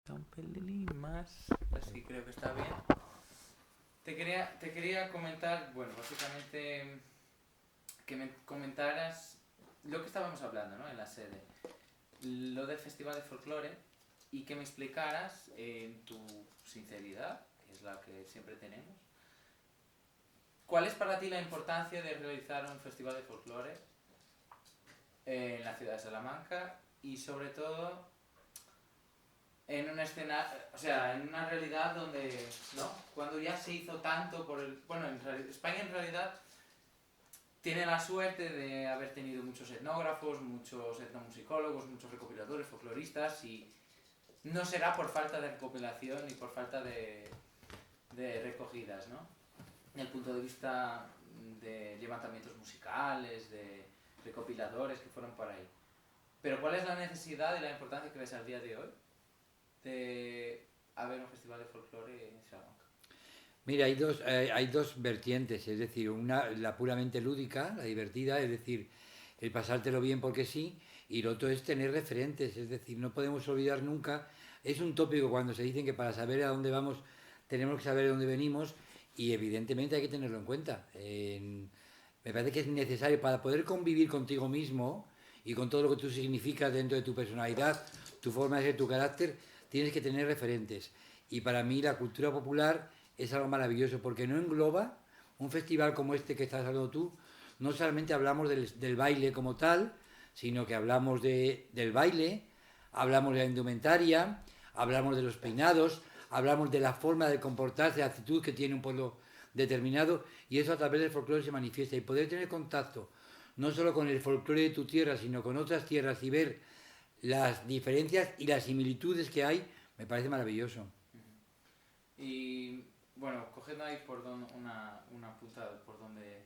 Un pelín más. Así creo que está bien. Te quería comentar, bueno, básicamente que me comentaras lo que estábamos hablando, ¿no? En la sede. Lo del Festival de Folclore y que me explicaras en tu sinceridad, que es la que siempre tenemos, ¿cuál es para ti la importancia de realizar un festival de folclore en la ciudad de Salamanca y sobre todo en una escena, o sea, en una realidad donde, ¿no? Cuando ya se hizo tanto por el... Bueno, España en realidad tiene la suerte de haber tenido muchos etnógrafos, muchos etnomusicólogos, muchos recopiladores, folcloristas y no será por falta de recopilación ni por falta de recogidas, ¿no? Desde el punto de vista de levantamientos musicales, de recopiladores que fueron por ahí. Pero ¿cuál es la necesidad y la importancia que ves al día de hoy de haber un festival de folclore en Salamanca? Mira, hay dos vertientes, es decir, una, la puramente lúdica, la divertida, es decir, el pasártelo bien porque sí, y lo otro es tener referentes, es decir, no podemos olvidar nunca, es un tópico cuando se dicen que para saber a dónde vamos tenemos que saber de dónde venimos y evidentemente hay que tenerlo en cuenta. Me parece que es necesario para poder convivir contigo mismo y con todo lo que tú significas dentro de tu personalidad, tu forma de ser, tu carácter, tienes que tener referentes. Y para mí la cultura popular es algo maravilloso porque no engloba un festival como este que estás hablando tú. No solamente hablamos del baile como tal, sino que hablamos del baile, hablamos de la indumentaria, hablamos de los peinados, hablamos de la forma de comportarse, la actitud que tiene un pueblo determinado, y eso a través del folclore se manifiesta. Y poder tener contacto no solo con el folclore de tu tierra, sino con otras tierras y ver las diferencias y las similitudes que hay, me parece maravilloso. Y bueno, cogiendo ahí una punta por donde...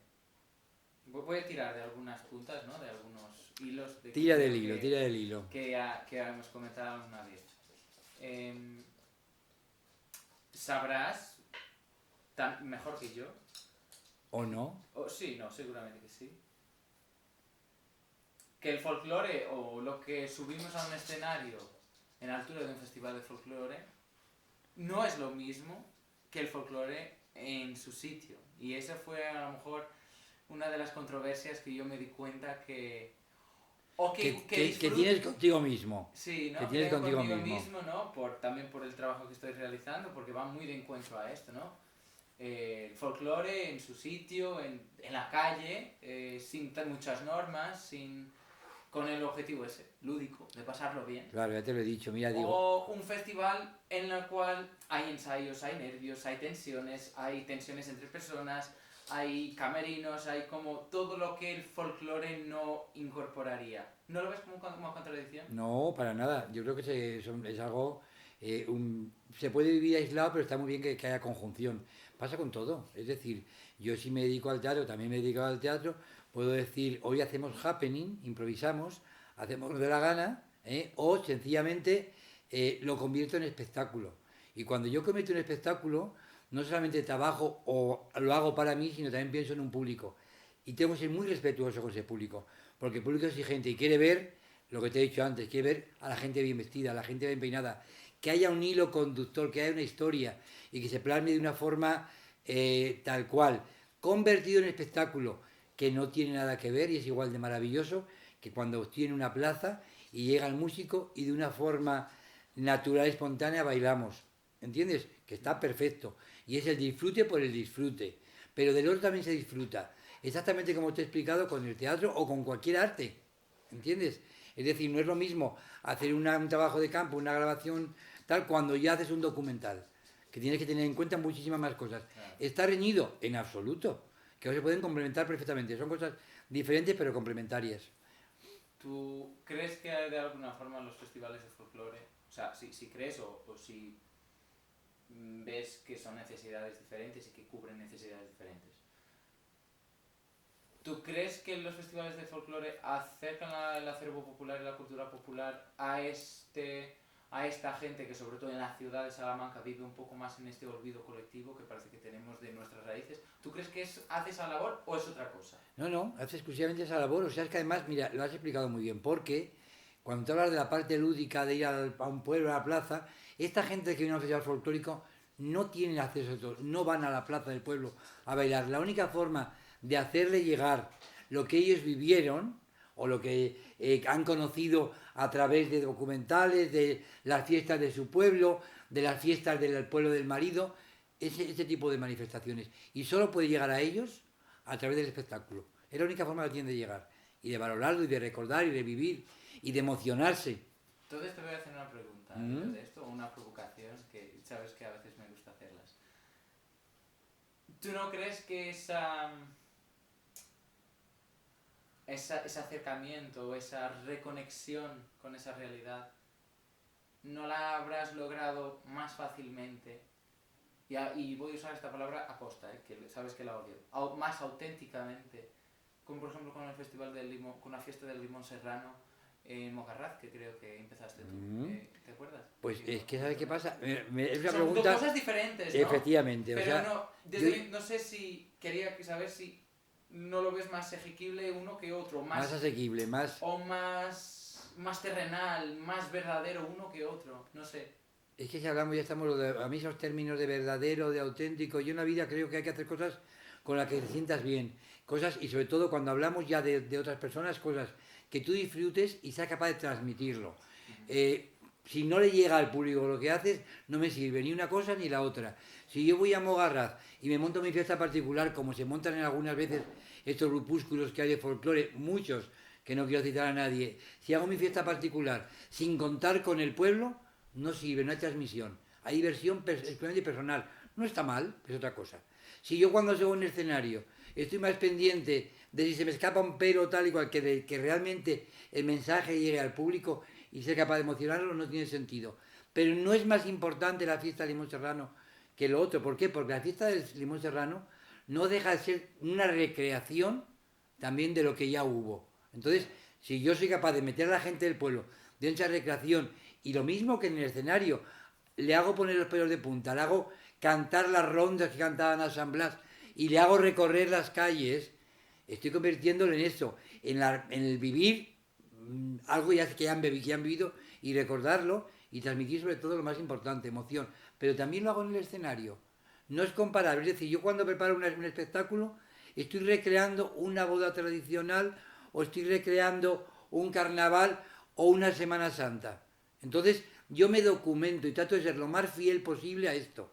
Voy a tirar de algunas puntas, ¿no? De algunos hilos de que Tira del creo hilo, tira del hilo. que hemos comentado alguna vez. Em, Sabrás, mejor que yo, ¿O no? sí, no, seguramente que sí, que el folclore o lo que subimos a un escenario en altura de un festival de folclore no es lo mismo que el folclore en su sitio. Y esa fue a lo mejor una de las controversias que yo me di cuenta que... O que Que disfruto... tienes contigo mismo. Sí, Que ¿no? Que tienes tengo contigo conmigo mismo. mismo, ¿no? También por el trabajo que estoy realizando, porque va muy de encuentro a esto, ¿no? El folclore en su sitio, en la calle, sin muchas normas, con el objetivo ese, lúdico, de pasarlo bien. Claro, ya te lo he dicho. Mira, digo, O un festival en el cual hay ensayos, hay nervios, hay tensiones entre personas, hay camerinos, hay como todo lo que el folclore no incorporaría. ¿No lo ves como contradicción? no, para nada. Yo creo que es algo... se puede vivir aislado, pero está muy bien que haya conjunción. Pasa con todo. Es decir, yo si me dedico al teatro, también me he dedicado al teatro, puedo decir, hoy hacemos happening, improvisamos, hacemos lo de la gana, o sencillamente lo convierto en espectáculo. Y cuando yo convierto en espectáculo, no solamente trabajo o lo hago para mí, sino también pienso en un público. Y tengo que ser muy respetuoso con ese público, porque el público es exigente y quiere ver lo que te he dicho antes, quiere ver a la gente bien vestida, a la gente bien peinada, que haya un hilo conductor, que haya una historia y que se plasme de una forma tal cual, convertido en espectáculo, que no tiene nada que ver y es igual de maravilloso que cuando tiene una plaza y llega el músico y de una forma natural, espontánea bailamos. ¿Entiendes? Que está perfecto. Y es el disfrute por el disfrute. Pero del otro también se disfruta. Exactamente como te he explicado con el teatro o con cualquier arte. ¿Entiendes? Es decir, no es lo mismo hacer un trabajo de campo, una grabación tal, cuando ya haces un documental. Que tienes que tener en cuenta muchísimas más cosas. Claro. ¿Está reñido? En absoluto. Que se pueden complementar perfectamente. Son cosas diferentes pero complementarias. ¿Tú crees que de alguna forma los festivales de folclore, o sea, si crees o si ves que son necesidades diferentes y que cubren necesidades diferentes? ¿Tú crees que los festivales de folclore acercan el acervo popular y la cultura popular a esta gente que sobre todo en la ciudad de Salamanca vive un poco más en este olvido colectivo que parece que tenemos de nuestras raíces? ¿Tú crees que hace esa labor o es otra cosa? No, no, hace exclusivamente esa labor. O sea, es que además, mira, lo has explicado muy bien. Porque cuando te hablas de la parte lúdica de ir a un pueblo, a la plaza, esta gente que viene a un festival folclórico no tienen acceso a eso, no van a la plaza del pueblo a bailar. La única forma de hacerle llegar lo que ellos vivieron o lo que han conocido a través de documentales, de las fiestas de su pueblo, de las fiestas del pueblo del marido, ese tipo de manifestaciones. Y solo puede llegar a ellos a través del espectáculo. Es la única forma que tienen de llegar. Y de valorarlo, y de recordar, y de vivir, y de emocionarse. Entonces te voy a hacer una pregunta de esto, una provocación, que sabes que a veces me gusta hacerlas. ¿Tú no crees que ese acercamiento, esa reconexión con esa realidad, no la habrás logrado más fácilmente? Y voy a usar esta palabra aposta, que sabes que la odio. Más auténticamente, como por ejemplo con el Festival del Limón, con la fiesta del limón serrano en Mojarraz, que creo que empezaste tú. ¿Te acuerdas? Pues es que, ¿sabes qué pasa? Es una Son pregunta... dos cosas diferentes, ¿no? Efectivamente. Pero o sea, no sé si quería saber si no lo ves más asequible uno que otro, más asequible, más... o más terrenal, más verdadero uno que otro, no sé. Es que si hablamos, ya estamos, a mí esos términos de verdadero, de auténtico, yo en la vida creo que hay que hacer cosas con las que te sientas bien, cosas, y sobre todo cuando hablamos ya de otras personas, cosas que tú disfrutes y seas capaz de transmitirlo. Si no le llega al público lo que haces, no me sirve ni una cosa ni la otra. Si yo voy a Mogarraz y me monto mi fiesta particular, como se montan en algunas veces estos grupúsculos que hay de folclore, muchos, que no quiero citar a nadie, si hago mi fiesta particular sin contar con el pueblo, no sirve, no hay transmisión. Hay diversión exclusivamente personal. No está mal, es otra cosa. Si yo cuando subo un escenario estoy más pendiente de si se me escapa un pero tal y cual, que de que realmente el mensaje llegue al público y ser capaz de emocionarlo, no tiene sentido. Pero no es más importante la fiesta del limón serrano que lo otro. ¿Por qué? Porque la fiesta del limón serrano no deja de ser una recreación también de lo que ya hubo. Entonces, si yo soy capaz de meter a la gente del pueblo de esa recreación, y lo mismo que en el escenario, le hago poner los pelos de punta, le hago cantar las rondas que cantaban a San Blas y le hago recorrer las calles, estoy convirtiéndolo en eso, en el vivir algo ya que han vivido y recordarlo y transmitir sobre todo lo más importante, emoción. Pero también lo hago en el escenario. No es comparable, es decir, yo cuando preparo un espectáculo estoy recreando una boda tradicional o estoy recreando un carnaval o una Semana Santa. Entonces yo me documento y trato de ser lo más fiel posible a esto.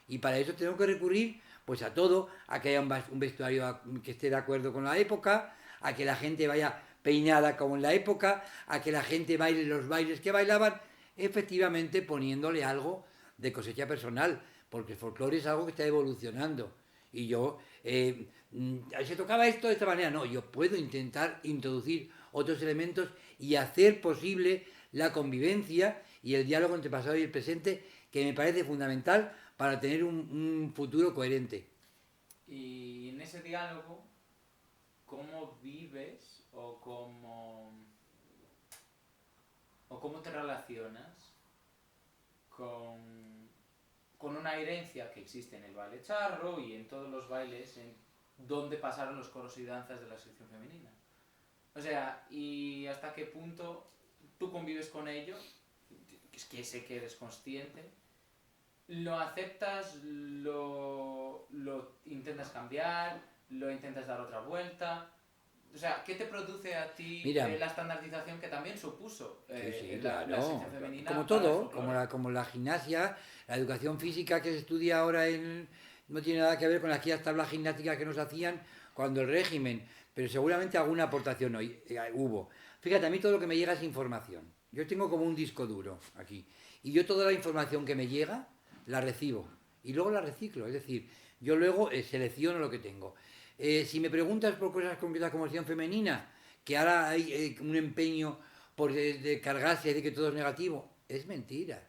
Y para eso tengo que recurrir pues a todo, a que haya un vestuario que esté de acuerdo con la época, a que la gente vaya peinada como en la época, a que la gente baile los bailes que bailaban, efectivamente poniéndole algo de cosecha personal, porque el folclore es algo que está evolucionando. Y yo, se tocaba esto de esta manera, no, yo puedo intentar introducir otros elementos y hacer posible la convivencia y el diálogo entre el pasado y el presente, que me parece fundamental para tener un futuro coherente. Y en ese diálogo, ¿cómo vives o cómo te relacionas con una herencia que existe en el baile charro y en todos los bailes donde pasaron los coros y danzas de la sección femenina? O sea, ¿y hasta qué punto tú convives con ello? Es que sé que eres consciente. ¿Lo aceptas? ¿Lo intentas cambiar? ¿Lo intentas dar otra vuelta? O sea, ¿qué te produce a ti la estandarización que también supuso la sección femenina? Como todo, como la gimnasia, la educación física que se estudia ahora no tiene nada que ver con aquellas tablas gimnásticas que nos hacían cuando el régimen, pero seguramente alguna aportación hubo. Fíjate, a mí todo lo que me llega es información. Yo tengo como un disco duro aquí. Y yo toda la información que me llega, la recibo. Y luego la reciclo. Es decir, yo luego selecciono lo que tengo. Si me preguntas por cosas concretas como acción femenina, que ahora hay un empeño por de cargarse de que todo es negativo, es mentira.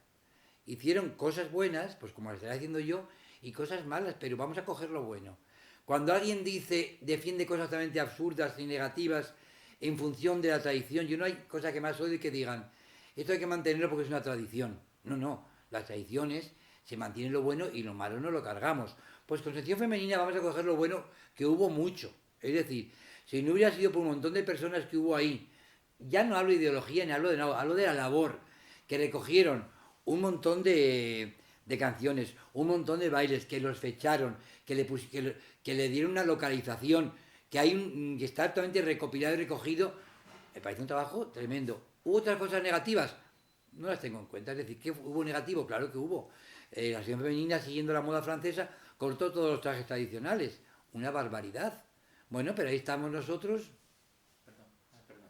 Hicieron cosas buenas, pues como las estoy haciendo yo, y cosas malas, pero vamos a coger lo bueno. Cuando alguien defiende cosas totalmente absurdas y negativas en función de la tradición, yo no hay cosa que más odie que digan, esto hay que mantenerlo porque es una tradición. No, las tradiciones se mantiene lo bueno y lo malo no lo cargamos. Pues con sección femenina vamos a coger lo bueno, que hubo mucho. Es decir, si no hubiera sido por un montón de personas que hubo ahí, ya no hablo de ideología ni hablo de nada, hablo de la labor, que recogieron un montón de canciones, un montón de bailes, que los fecharon, que le dieron una localización, que está totalmente recopilado y recogido, me parece un trabajo tremendo. ¿Hubo otras cosas negativas? No las tengo en cuenta, es decir, ¿qué hubo negativo? Claro que hubo. La sección femenina, siguiendo la moda francesa, cortó todos los trajes tradicionales. Una barbaridad. Bueno, pero ahí estamos nosotros, Perdón, perdón.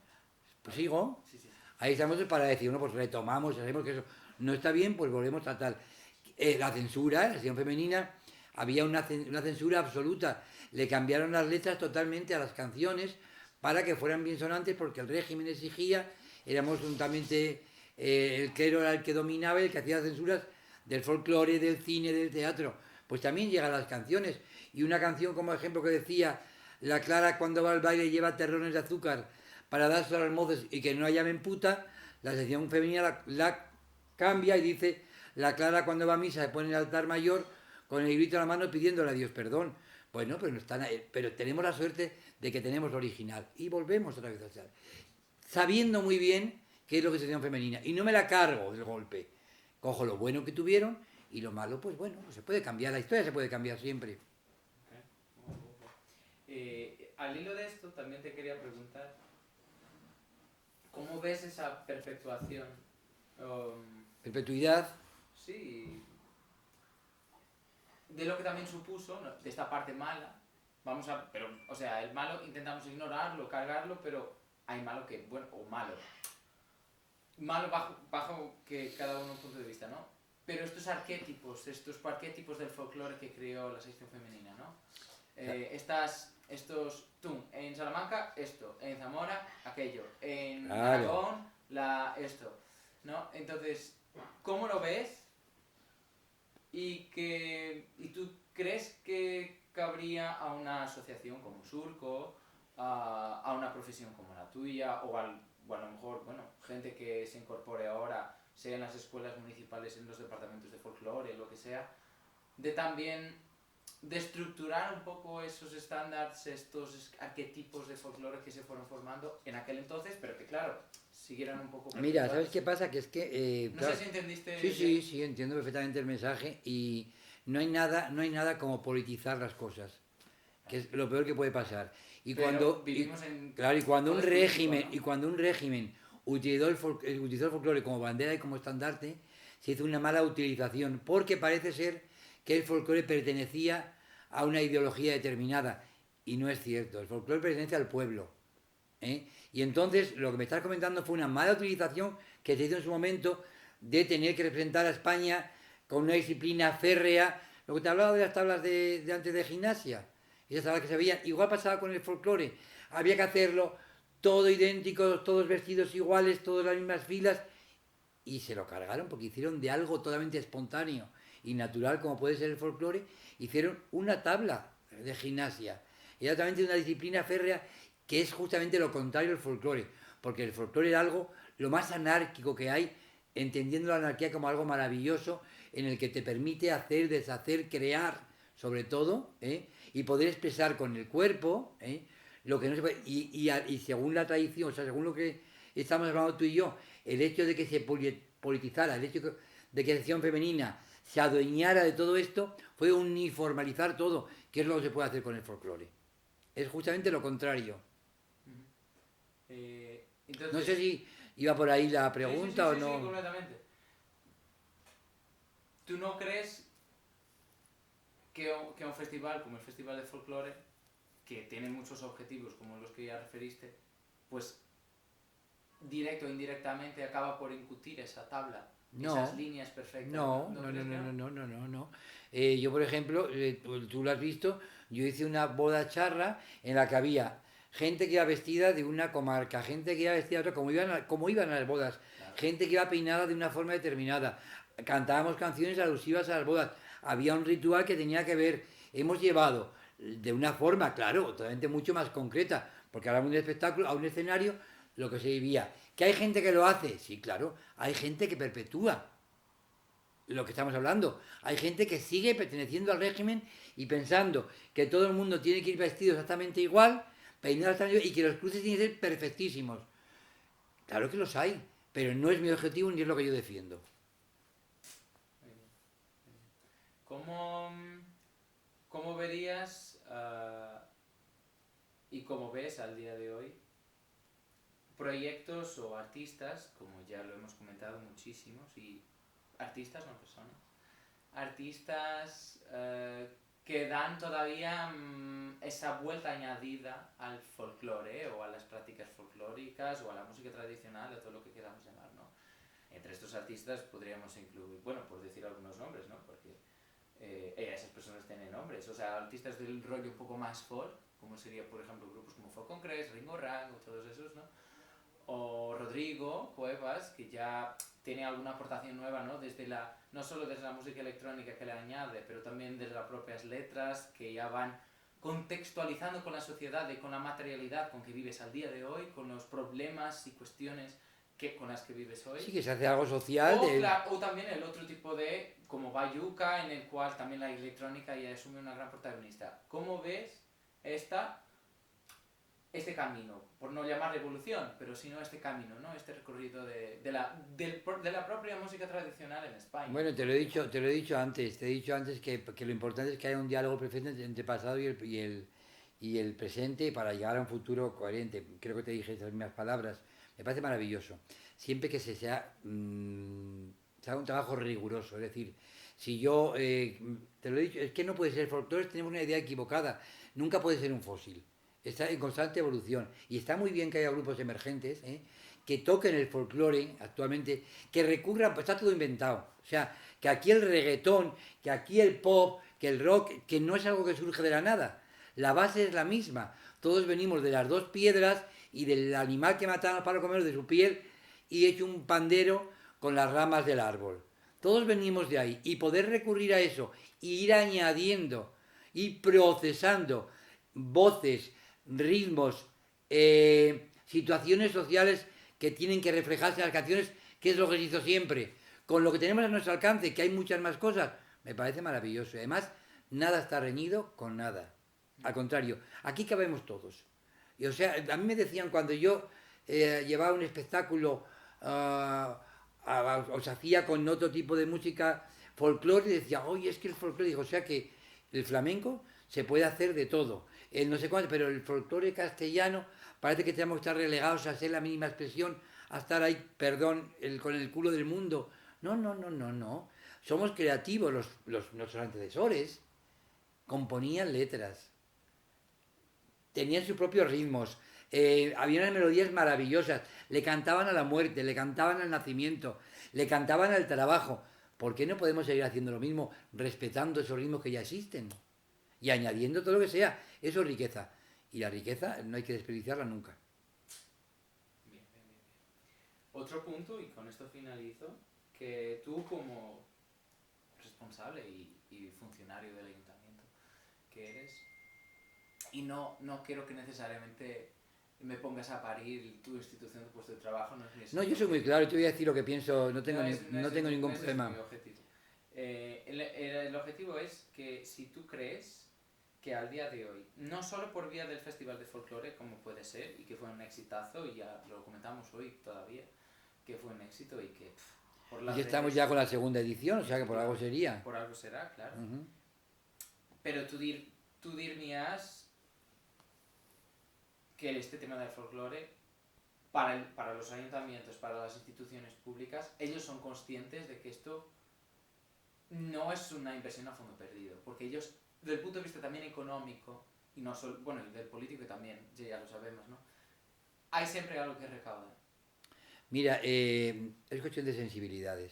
pues sigo, Sí, sí. ahí estamos para decir, bueno, pues retomamos, sabemos que eso no está bien, pues volvemos a tal. La censura, la sección femenina, había una censura absoluta. Le cambiaron las letras totalmente a las canciones para que fueran bien sonantes porque el régimen exigía, éramos juntamente, el clero era el que dominaba y el que hacía las censuras del folclore, del cine, del teatro. Pues también llegan las canciones. Y una canción como ejemplo que decía, la Clara cuando va al baile lleva terrones de azúcar para dárselo a los mozos y que no la llamen puta, la sección femenina la cambia y dice, la Clara cuando va a misa se pone en el altar mayor con el librito en la mano pidiéndole a Dios perdón. Bueno, pero tenemos la suerte de que tenemos lo original. Y volvemos otra vez a ser. Sabiendo muy bien qué es lo que es sección femenina. Y no me la cargo del golpe. Cojo lo bueno que tuvieron y lo malo, pues bueno, pues se puede cambiar. La historia se puede cambiar siempre. Al hilo de esto, también te quería preguntar, ¿cómo ves esa perpetuación? Perpetuidad. Sí, de lo que también supuso, ¿no? De esta parte mala, pero, o sea, el malo intentamos ignorarlo, cargarlo, pero hay malo que, bueno, o malo bajo que cada uno un punto de vista, ¿no? Pero estos arquetipos del folclore que creó la sección femenina, ¿no? Tú, en Salamanca, esto, en Zamora, aquello, en Aragón, esto, ¿no? Entonces, ¿cómo lo ves? ¿Y tú crees que cabría a una asociación como Surco, a una profesión como la tuya, o a lo mejor, bueno, gente que se incorpore ahora, sea en las escuelas municipales, en los departamentos de folclore, lo que sea, de estructurar un poco esos estándares, estos arquetipos de folclore que se fueron formando en aquel entonces, pero que claro, siguieran un poco... Mira, ¿sabes qué pasa? Que es que... no claro, sé si entendiste... sí, entiendo perfectamente el mensaje y no hay nada como politizar las cosas, que es lo peor que puede pasar. Y pero cuando un régimen, ¿no? y cuando un régimen utilizó utilizó el folclore como bandera y como estandarte, se hizo una mala utilización, porque parece ser que el folclore pertenecía a una ideología determinada, y no es cierto, el folclore pertenece al pueblo. Y entonces lo que me estás comentando fue una mala utilización que se hizo en su momento de tener que representar a España con una disciplina férrea. Lo que te hablaba de las tablas de antes de gimnasia, esas tablas que se veían, igual pasaba con el folclore, había que hacerlo todo idéntico, todos vestidos iguales, todas las mismas filas, y se lo cargaron porque hicieron de algo totalmente espontáneo y natural como puede ser el folclore, hicieron una tabla de gimnasia, y era totalmente una disciplina férrea que es justamente lo contrario del folclore, porque el folclore era algo lo más anárquico que hay, entendiendo la anarquía como algo maravilloso en el que te permite hacer, deshacer, crear, sobre todo, y poder expresar con el cuerpo lo que no se puede. Y según la tradición, o sea, según lo que estamos hablando tú y yo, el hecho de que se politizara, el hecho de que la sección femenina se adueñara de todo esto, fue uniformalizar todo, que es lo que se puede hacer con el folclore. Es justamente lo contrario. Entonces, no sé si iba por ahí la pregunta o no. Sí, completamente. ¿Tú no crees que un festival como el Festival de Folclore, que tiene muchos objetivos como los que ya referiste, pues directo o indirectamente acaba por incutir esa tabla, esas líneas perfectas? No. Yo, por ejemplo, tú lo has visto, yo hice una boda charra en la que había gente que iba vestida de una comarca, gente que iba vestida de otra, como iban a las bodas, Claro. gente que iba peinada de una forma determinada, cantábamos canciones alusivas a las bodas, había un ritual que tenía que ver, hemos llevado de una forma, claro, totalmente mucho más concreta, porque hablamos de un espectáculo, a un escenario, lo que se vivía. ¿Que hay gente que lo hace? Sí, claro, hay gente que perpetúa lo que estamos hablando. Hay gente que sigue perteneciendo al régimen y pensando que todo el mundo tiene que ir vestido exactamente igual, peinado exactamente igual, y que los cruces tienen que ser perfectísimos. Claro que los hay, pero no es mi objetivo ni es lo que yo defiendo. Muy bien, muy bien. ¿Cómo verías y cómo ves al día de hoy proyectos o artistas, como ya lo hemos comentado muchísimos, y artistas, no personas, artistas que dan todavía esa vuelta añadida al folclore o a las prácticas folclóricas o a la música tradicional, a todo lo que queramos llamar, ¿no? Entre estos artistas podríamos incluir, bueno, por decir algunos nombres, ¿no? Porque esas personas tienen nombres, o sea, artistas del rollo un poco más folk, como sería, por ejemplo, grupos como Folk Congress, Ringo Rang o todos esos, ¿no? O Rodrigo Cuevas, que ya tiene alguna aportación nueva, ¿no? No solo desde la música electrónica que le añade, pero también desde las propias letras, que ya van contextualizando con la sociedad y con la materialidad con que vives al día de hoy, con los problemas y cuestiones con las que vives hoy. Sí, que se hace algo social. O también el otro tipo de, como Bayuca, en el cual también la electrónica ya asume una gran protagonista. ¿Cómo ves este camino, por no llamar revolución, pero sino este camino, ¿no? Este recorrido de la propia música tradicional en España? Bueno, te lo he dicho antes, que lo importante es que haya un diálogo perfecto entre el pasado y el presente para llegar a un futuro coherente. Creo que te dije esas mismas palabras. Me parece maravilloso. Siempre que se haga un trabajo riguroso, es decir, si yo, te lo he dicho, es que no puede ser folclore, tenemos una idea equivocada, nunca puede ser un fósil. Está en constante evolución y está muy bien que haya grupos emergentes que toquen el folclore actualmente, que recurran, pues está todo inventado. O sea, que aquí el reggaetón, que aquí el pop, que el rock, que no es algo que surge de la nada. La base es la misma. Todos venimos de las dos piedras y del animal que matamos para comer de su piel y hecho un pandero con las ramas del árbol. Todos venimos de ahí y poder recurrir a eso e ir añadiendo y procesando voces, ritmos, situaciones sociales que tienen que reflejarse en las canciones, que es lo que se hizo siempre. Con lo que tenemos a nuestro alcance, que hay muchas más cosas, me parece maravilloso. Y además, nada está reñido con nada. Al contrario, aquí cabemos todos. Y, o sea, a mí me decían cuando yo llevaba un espectáculo, os hacía con otro tipo de música folclore, y decía, oye, es que el folclore, digo, o sea que el flamenco se puede hacer de todo. El no sé cuánto, pero el folclore castellano parece que tenemos que estar relegados a ser la mínima expresión, a estar ahí, perdón, con el culo del mundo. No, no, no, no, no. Somos creativos, nuestros antecesores componían letras, tenían sus propios ritmos, había unas melodías maravillosas, le cantaban a la muerte, le cantaban al nacimiento, le cantaban al trabajo. ¿Por qué no podemos seguir haciendo lo mismo, respetando esos ritmos que ya existen? Y añadiendo todo lo que sea. Eso es riqueza. Y la riqueza no hay que desperdiciarla nunca. Bien, bien, bien. Otro punto, y con esto finalizo, que tú como responsable y funcionario del ayuntamiento que eres, y no quiero que necesariamente me pongas a parir tu institución, tu puesto de trabajo, no es mi No, yo soy muy claro, te voy a decir lo que pienso, no tengo ningún no problema. es mi objetivo. El objetivo es que si tú crees que al día de hoy, no solo por vía del Festival de Folclore, como puede ser, y que fue un exitazo, y ya lo comentamos hoy todavía, que fue un éxito y que por las y estamos ya con la segunda edición, o sea que por algo sería. Por algo será, claro. Pero tú dirías que este tema del folclore, para los ayuntamientos, para las instituciones públicas, ellos son conscientes de que esto no es una inversión a fondo perdido, porque ellos, desde el punto de vista también económico, y no solo, bueno, y del político también, ya lo sabemos, ¿no? Hay siempre algo que recaudar. Mira, es cuestión de sensibilidades.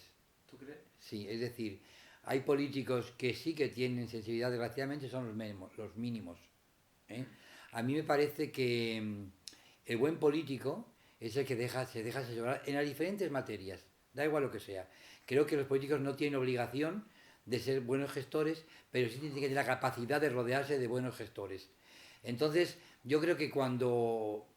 ¿Tú crees? Sí, es decir, hay políticos que sí que tienen sensibilidad, desgraciadamente son los mínimos. A mí me parece que el buen político es el que se deja asesorar en las diferentes materias, da igual lo que sea. Creo que los políticos no tienen obligación de ser buenos gestores, pero sí tienen que tener la capacidad de rodearse de buenos gestores. Entonces, yo creo que cuando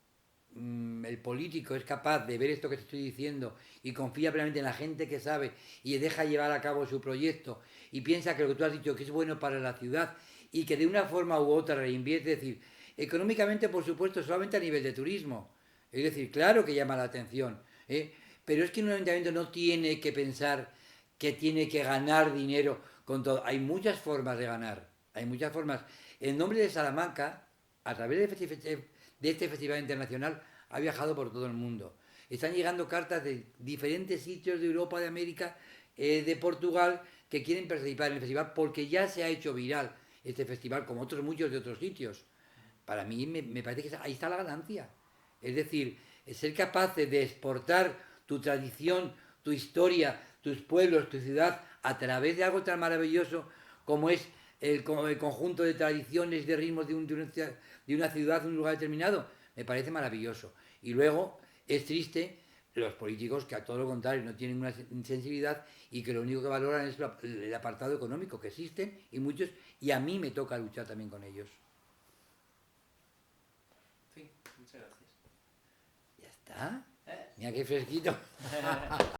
el político es capaz de ver esto que te estoy diciendo y confía plenamente en la gente que sabe y deja llevar a cabo su proyecto y piensa que lo que tú has dicho que es bueno para la ciudad y que de una forma u otra reinvierte, es decir, económicamente por supuesto solamente a nivel de turismo, es decir, claro que llama la atención, ¿eh? Pero es que un ayuntamiento no tiene que pensar que tiene que ganar dinero con todo. Hay muchas formas de ganar, hay muchas formas. El nombre de Salamanca, a través de este festival internacional, ha viajado por todo el mundo. Están llegando cartas de diferentes sitios de Europa, de América, de Portugal, que quieren participar en el festival porque ya se ha hecho viral este festival, como otros muchos de otros sitios. Para mí me parece que ahí está la ganancia. Es decir, ser capaces de exportar tu tradición, tu historia, tus pueblos, tu ciudad, a través de algo tan maravilloso como es el conjunto de tradiciones, de ritmos de una ciudad, de un lugar determinado, me parece maravilloso. Y luego es triste los políticos que a todo lo contrario no tienen una sensibilidad y que lo único que valoran es el apartado económico, que existen y muchos, y a mí me toca luchar también con ellos. Sí, muchas gracias. Ya está. Mira qué fresquito.